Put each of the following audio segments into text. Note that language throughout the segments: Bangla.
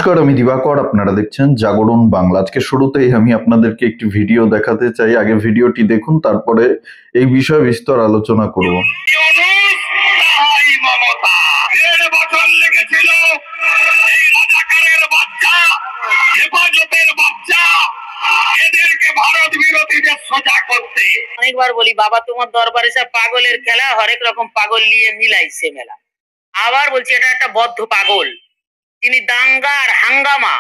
নমস্কার, আমি দিবাকর। আপনারা দেখছেন জাগরণ বাংলা। আজকে শুরুতেই আমি আপনাদেরকে একটি ভিডিও দেখাতে চাই। আগে ভিডিওটি দেখুন, তারপরে এই বিষয়ে বিস্তর আলোচনা করব। অনেকবার বলি, বাবা তোমার দরবারে সব পাগলের খেলা, হরেক রকম পাগল নিয়ে মিলাইছে মেলা। আবার বলছি, এটা একটা বদ্ধ পাগল। তিনি দাঙ্গা আর হাঙ্গামা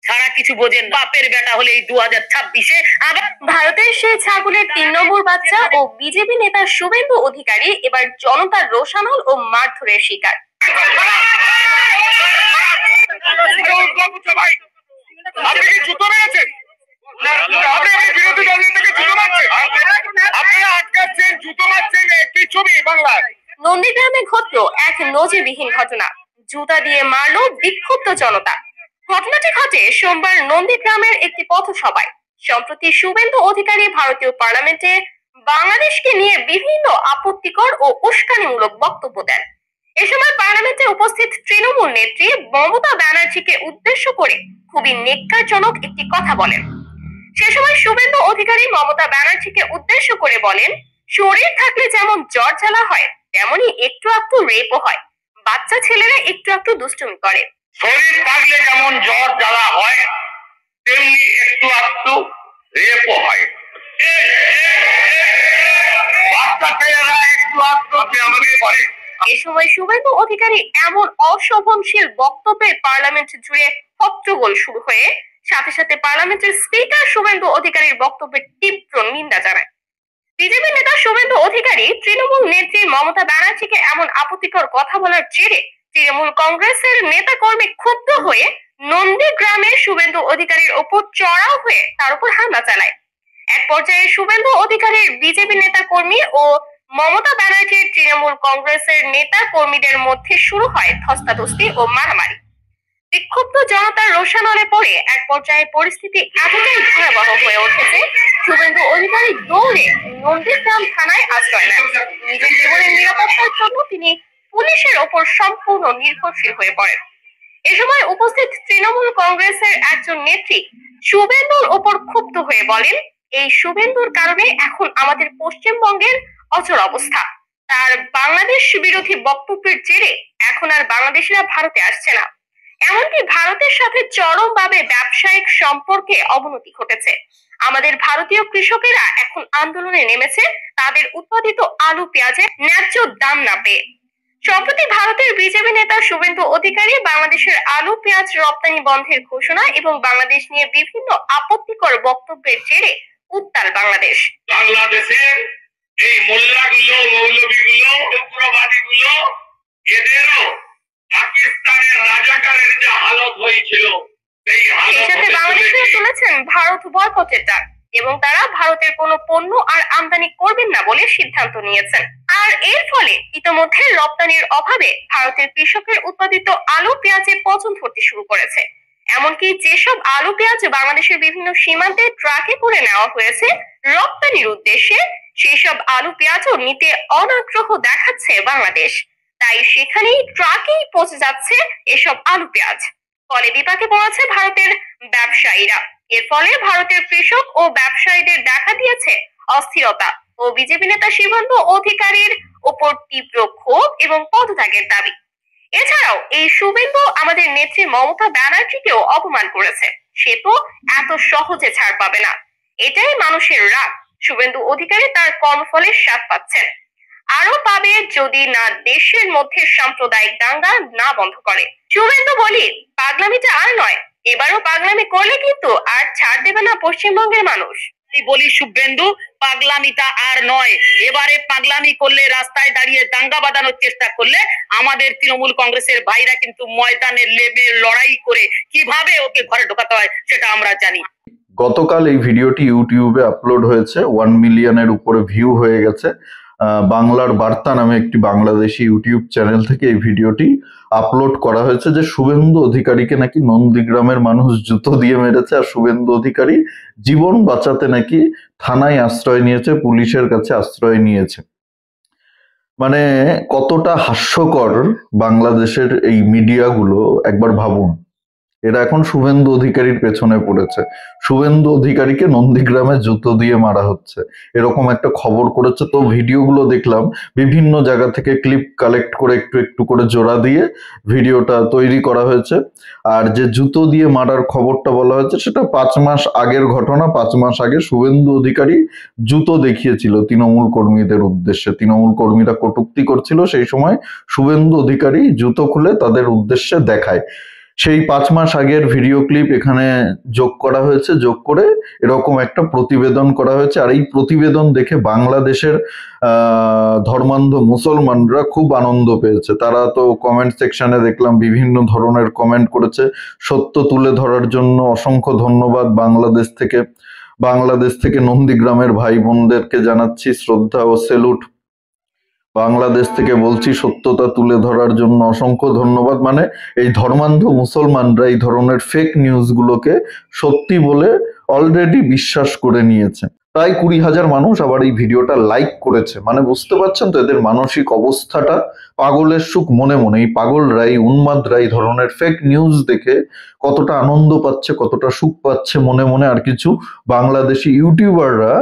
ছাড়া কিছু বোঝেন। বাপের বেটা হলে এই 2026-এ আবার ভারতের সেই ছাগলের 3 নম্বর বাচ্চা ও বিজেপি নেতা শুভেন্দু অধিকারী এবার জনতার রোষানল ও মারধরের শিকার। নন্দীগ্রামে ঘটল এক নজিরবিহীন ঘটনা। জুতা দিয়ে মারলো বিক্ষুব্ধ জনতা। ঘটনাটি ঘটে সোমবার নন্দীগ্রামের একটি পথসভায়। সম্প্রতি শুভেন্দু অধিকারী ভারতীয় পার্লামেন্টে বাংলাদেশকে নিয়ে বিভিন্ন আপত্তিকর ও উস্কানিমূলক বক্তব্য দেন। এ সময় পার্লামেন্টে উপস্থিত তৃণমূল নেত্রী মমতা ব্যানার্জিকে উদ্দেশ্য করে খুবই নেক্কারজনক একটি কথা বলেন। সে সময় শুভেন্দু অধিকারী মমতা ব্যানার্জিকে উদ্দেশ্য করে বলেন, শরীর থাকলে যেমন জ্বর জ্বালা হয়, তেমনি একটু একটু রেপও হয়। বাচ্চা ছেলেরা একটু একটু দুষ্টুমি করে। শরীর থাকলে যেমন জ্বর জ্বালা হয়, তেমনি একটু একটু রেপও হয়। বাচ্চা ছেলেরা একটু একটু আমাকে করে। এ সময় শুভেন্দু অধিকারী এমন অশোভনশীল বক্তব্যে পার্লামেন্ট জুড়ে হট্টগোল শুরু হয়ে সাথে সাথে পার্লামেন্টের স্পিকার শুভেন্দু অধিকারীর বক্তব্যের তীব্র নিন্দা জানায়। বিজেপি নেতা শুভেন্দু অধিকারী তৃণমূল নেত্রী মমতা ব্যানার্জিকে এমন আপত্তিকর কথা বলার জেরে তৃণমূল কংগ্রেসের নেতা কর্মী ক্ষুব্ধ হয়ে নন্দীগ্রামে শুভেন্দু অধিকারীর ওপর চড়াও হয়ে তার উপর হামলা চালায়। এক পর্যায়ে শুভেন্দু অধিকারীর বিজেপি নেতা কর্মী ও মমতা ব্যানার্জির তৃণমূল কংগ্রেসের নেতা কর্মীদের মধ্যে শুরু হয় ধস্তাধস্তি ও মারামারি। বিক্ষুব্ধ জনতার রোষানলে পড়ে এক পর্যায়ে পরিস্থিতি এতটাই ভয়াবহ হয়ে ওঠেছে, শুভেন্দু অধিকারী দৌড়ে নন্দীগ্রাম থানায় আশ্রয় নেন। নিজের জীবনের নিরাপত্তার জন্য তিনি পুলিশের ওপর সম্পূর্ণ নির্ভরশীল হয়ে পড়েন। এ সময় উপস্থিত তৃণমূল কংগ্রেসের একজন নেত্রী শুভেন্দুর ওপর ক্ষুব্ধ হয়ে বলেন, এই শুভেন্দুর কারণে এখন আমাদের পশ্চিমবঙ্গের অচল অবস্থা। তার বাংলাদেশ বিরোধী বক্তব্যের জেরে এখন আর বাংলাদেশিরা ভারতে আসছে না। এমনকি ভারতের সাথে চরমভাবে ব্যবসায়িক সম্পর্কে অবনতি ঘটেছে। আমাদের ভারতীয় কৃষকেরা এখন আন্দোলনে নেমেছে তাদের উৎপাদিত আলু পেঁয়াজের ন্যায্য দাম না পেয়ে। সম্প্রতি ভারতের বিজেপি নেতা শুভেন্দু অধিকারী বাংলাদেশের আলু পেঁয়াজ রপ্তানি বন্ধের ঘোষণা এবং বাংলাদেশ নিয়ে বিভিন্ন আপত্তিকর বক্তব্যের জেরে উত্তাল বাংলাদেশ। বাংলাদেশের এই মোল্লাগুলো, মৌলবীগুলো, উগ্রবাদীগুলো, এদেরও পাকিস্তানের রাজাকারের যে হালত হয়েছিল সেই সেই সাথে বাংলাদেশে তুলেছেন ভারত বয়কটের ডাক এবং তারা ভারতের কোনো পণ্য আর আমদানি করবেন না বলে সিদ্ধান্ত নিয়েছেন। আর এর ফলে ইতোমধ্যে রপ্তানির অভাবে ভারতের কৃষকের উৎপাদিত আলু পেঁয়াজে পচন ধরতে শুরু করেছে। এমনকি যেসব আলু পেঁয়াজ বাংলাদেশের বিভিন্ন সীমান্তে ট্রাকে করে নেওয়া হয়েছে রপ্তানির উদ্দেশ্যে, সেই সব আলু পেঁয়াজও নিতে অনাগ্রহ দেখাচ্ছে বাংলাদেশ। তাই সেখানেই ট্রাকেই পৌঁছে যাচ্ছে এসব আলু পেঁয়াজ। ফলে বিপাকে পড়েছে ভারতের ব্যবসায়ীরা। এর ফলে ভারতের কৃষক ও ব্যবসায়ীদের দেখা দিয়েছে অস্থিরতা ও বিজেপি নেতা শুভেন্দু অধিকারীর ওপর তীব্র ক্ষোভ এবং পদত্যাগের দাবি। এছাড়াও এই শুভেন্দু আমাদের নেত্রী মমতা ব্যানার্জিকেও অপমান করেছে। সে তো এত সহজে ছাড় পাবে না, এটাই মানুষের রাগ। শুভেন্দু অধিকারী তার কর্মফলের স্বাদ পাচ্ছেন, আরো পাবে যদি না দেশের মধ্যে সাম্প্রদায়িক দাঙ্গা না বন্ধ করে। শুভেন্দু বলি, পাগলামিটা আর নয়, এবারও পাগলামি করলে কিন্তু আর ছাড় দেবে না পশ্চিমবঙ্গের মানুষ। বলি, শুভেন্দু পাগলামিটা আর নয়, এবারে পাগলামি করলে, রাস্তায় দাঁড়িয়ে দাঙ্গা বাঁধানোর চেষ্টা করলে আমাদের তৃণমূল কংগ্রেসের ভাইরা কিন্তু ময়দানে নেমে লড়াই করে কিভাবে ওকে ঘরে ঢোকাতে হয় সেটা আমরা জানি। গতকাল এই ভিডিওটি ইউটিউবে আপলোড হয়েছে, 1 মিলিয়নের উপরে ভিউ হয়ে গেছে। বাংলার বার্তা নামে একটি বাংলাদেশি ইউটিউব চ্যানেল থেকে এই ভিডিওটি আপলোড করা হয়েছে যে শুভেন্দু অধিকারীকে নাকি নন্দীগ্রামের মানুষ জুতো দিয়ে মেরেছে, আর শুভেন্দু অধিকারী জীবন বাঁচাতে নাকি থানায় আশ্রয় নিয়েছে, পুলিশের কাছে আশ্রয় নিয়েছে। মানে কতটা হাস্যকর বাংলাদেশের এই মিডিয়াগুলো একবার ভাবুন। এরা এখন শুভেন্দু অধিকারীর পেছনে পড়েছে। শুভেন্দু অধিকারীকে নন্দীগ্রামে জুতো দিয়ে মারা হচ্ছে, এরকম একটা খবর করেছে। তো ভিডিওগুলো দেখলাম, বিভিন্ন জায়গা থেকে ক্লিপ কালেক্ট করে একটু একটু করে জোড়া দিয়ে ভিডিওটা তৈরি করা হয়েছে। আর যে জুতো দিয়ে মারার খবরটা বলা হয়েছে সেটা 5 মাস আগের ঘটনা। 5 মাস আগে শুভেন্দু অধিকারী জুতো দেখিয়েছিল তৃণমূল কর্মীদের উদ্দেশ্যে। তৃণমূল কর্মীরা কটূক্তি করছিল, সেই সময় শুভেন্দু অধিকারী জুতো খুলে তাদের উদ্দেশ্যে দেখায়। সেই 5 মাস আগের ভিডিও ক্লিপ এখানে যোগ করা হয়েছে, যোগ করে এরকম একটা প্রতিবেদন করা হয়েছে। আর এই প্রতিবেদন দেখে বাংলাদেশের ধর্মান্ধ মুসলমানরা খুব আনন্দ পেয়েছে। তারা তো কমেন্ট সেকশনে দেখলাম বিভিন্ন ধরনের কমেন্ট করেছে। সত্য তুলে ধরার জন্য অসংখ্য ধন্যবাদ বাংলাদেশ থেকে নন্দীগ্রামের ভাই বোনদেরকে জানাচ্ছি শ্রদ্ধা ও সেলুট। বাংলাদেশ থেকে বলছি, সত্যতা তুলে ধরার জন্য অসংখ্য ধন্যবাদ। মানে এই ধর্মান্ধ মুসলমানরা এই ধরনের ফেক নিউজগুলোকে সত্যি বলে অলরেডি বিশ্বাস করে নিয়েছে। প্রায় 20,000 মানুষ আবার এই ভিডিওটা লাইক করেছে। মানে বুঝতে পারছেন তো এদের মানসিক অবস্থাটা। পাগলের সুখ মনে মনে, এই পাগলরা, এই উন্মাদরা এই ধরনের ফেক নিউজ দেখে কতটা আনন্দ পাচ্ছে, কতটা সুখ পাচ্ছে মনে মনে। আর কিছু বাংলাদেশি ইউটিউবাররা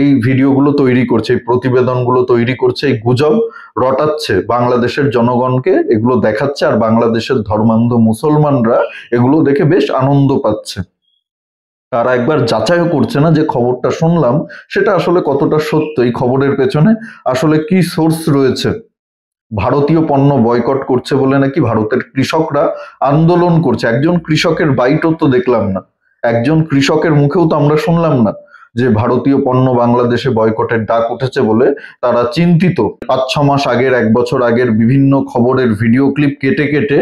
এই ভিডিওগুলো তৈরি করছে, এই প্রতিবেদনগুলো তৈরি করছে, এই গুজব রটাচ্ছে, বাংলাদেশের জনগণকে এগুলো দেখাচ্ছে। আর বাংলাদেশের ধর্মান্ধ মুসলমানরা এগুলো দেখে বেশ আনন্দ পাচ্ছে। তারা একবার যাচাইও করছে না যে খবরটা শুনলাম সেটা আসলে কতটা সত্য, এই খবরের পেছনে আসলে কি সোর্স রয়েছে। ভারতীয় পণ্য বয়কট করছে বলে নাকি ভারতের কৃষকরা আন্দোলন করছে। একজন কৃষকের বাইটও তো দেখলাম না, একজন কৃষকের মুখেও তো আমরা শুনলাম না যে ভারতীয় পণ্য বাংলাদেশে বয়কটের ডাক উঠেছে বলে তারা চিন্তিত। 5-6 মাস আগের, 1 বছর আগের বিভিন্ন খবরের ভিডিও ক্লিপ কেটে কেটে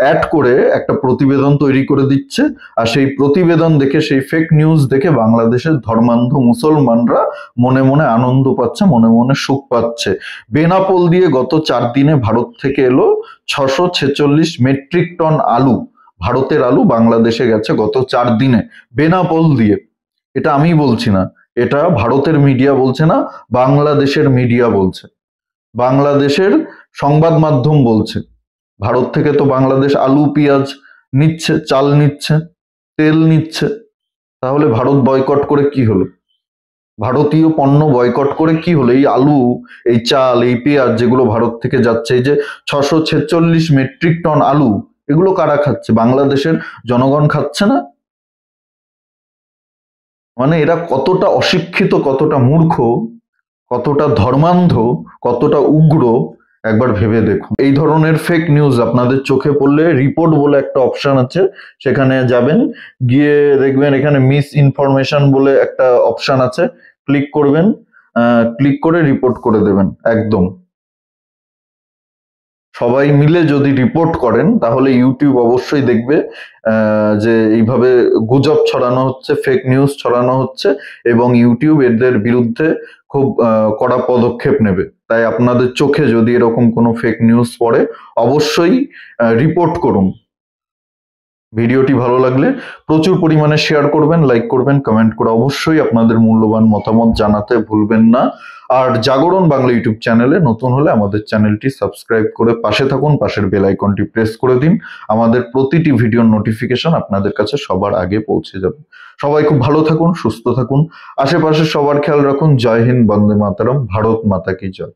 অ্যাড করে একটা প্রতিবেদন তৈরি করে দিচ্ছে। আর সেই প্রতিবেদন দেখে, সেই ফেক নিউজ দেখে বাংলাদেশের ধর্মান্ধ মুসলমানরা মনে মনে আনন্দ পাচ্ছে, মনে মনে সুখ পাচ্ছে। বেনাপোল দিয়ে গত 4 দিনে ভারত থেকে এলো 646 মেট্রিক টন আলু। ভারতের আলু বাংলাদেশে গেছে গত 4 দিনে বেনাপোল দিয়ে। এটা আমি বলছি না, এটা ভারতের মিডিয়া বলছে না, বাংলাদেশের মিডিয়া বলছে, বাংলাদেশের সংবাদ মাধ্যম বলছে। ভারত থেকে তো বাংলাদেশ আলু, পেঁয়াজ নিচ্ছে, চাল নিচ্ছে, তেল নিচ্ছে। তাহলে ভারত বয়কট করে কি হলো? ভারতীয় পণ্য বয়কট করে কি হলো? এই আলু, এই চাল, এই পেঁয়াজ যেগুলো ভারত থেকে যাচ্ছে, এই যে 646 মেট্রিক টন আলু, এগুলো কারা খাচ্ছে? বাংলাদেশের জনগণ খাচ্ছে না? মানে এরা কতটা অশিক্ষিত, কতটা মূর্খ, কতটা ধর্মান্ধ, কতটা উগ্র একবার ভেবে দেখুন। এই ধরনের ফেক নিউজ আপনাদের চোখে পড়লে রিপোর্ট বলে একটা অপশন আছে, সেখানে যাবেন, গিয়ে দেখবেন এখানে মিস ইনফরমেশন বলে একটা অপশন আছে, ক্লিক করবেন, ক্লিক করে রিপোর্ট করে দেবেন। একদম সবাই মিলে যদি রিপোর্ট করেন তাহলে ইউটিউব অবশ্যই দেখবে যে এইভাবে গুজব ছড়ানো হচ্ছে, ফেক নিউজ ছড়ানো হচ্ছে, এবং ইউটিউব এদের বিরুদ্ধে খুব কড়া পদক্ষেপ নেবে। তাই আপনাদের চোখে যদি এরকম কোনো ফেক নিউজ পড়ে অবশ্যই রিপোর্ট করুন। ভিডিওটি ভালো লাগলে প্রচুর পরিমাণে শেয়ার করবেন, লাইক করবেন, কমেন্ট করে অবশ্যই আপনাদের মূল্যবান মতামত জানাতে ভুলবেন না। আর জাগরণ বাংলা ইউটিউব চ্যানেলে নতুন হলে আমাদের চ্যানেলটি সাবস্ক্রাইব করে পাশে থাকুন, পাশের বেল আইকনটি প্রেস করে দিন। আমাদের প্রতিটি ভিডিওর নোটিফিকেশন আপনাদের কাছে সবার আগে পৌঁছে যাবে। সবাই খুব ভালো থাকুন, সুস্থ থাকুন, আশেপাশে সবার খেয়াল রাখুন। জয় হিন্দ, বন্দে মাতরম, ভারত মাতা কি জয়।